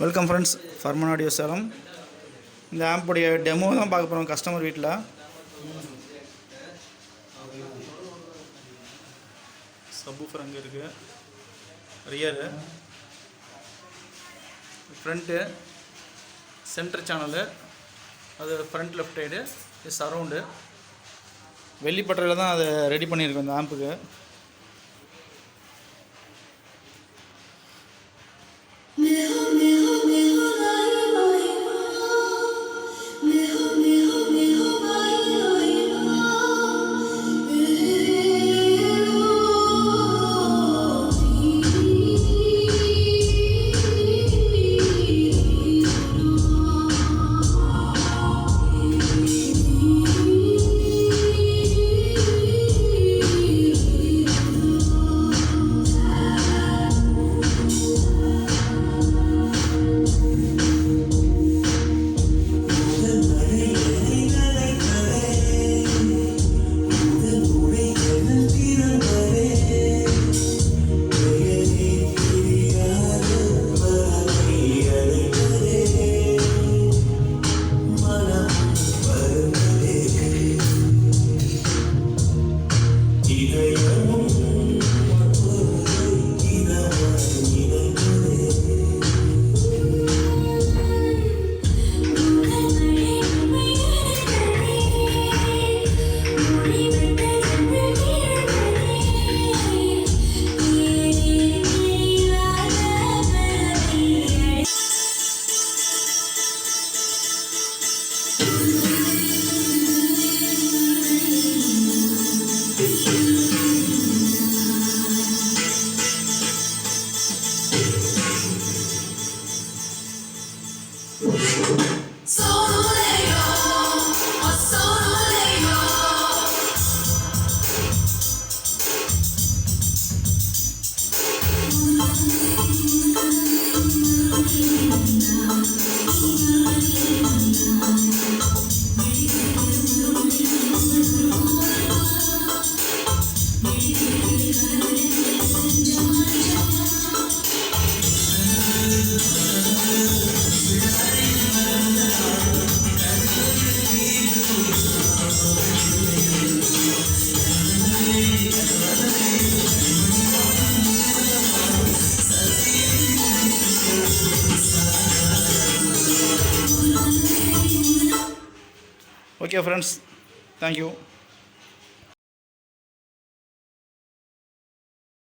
Welcome friends, ஃபர்மன் audio Salem. இந்த ஆம்புடைய டெமோ தான் பார்க்க போகிறோம் கஸ்டமர் வீட்டில். சப்வூஃபர் அங்கே இருக்குது, ரியரு, ஃப்ரண்ட்டு, சென்டர் சேனலு, அது ஃப்ரண்ட் லெஃப்ட் சைடு, இது சரவுண்டு. வெள்ளிப்பட்டையில் தான் அதை ரெடி பண்ணியிருக்கோம் இந்த ஆம்புக்கு. Okay friends, thank you.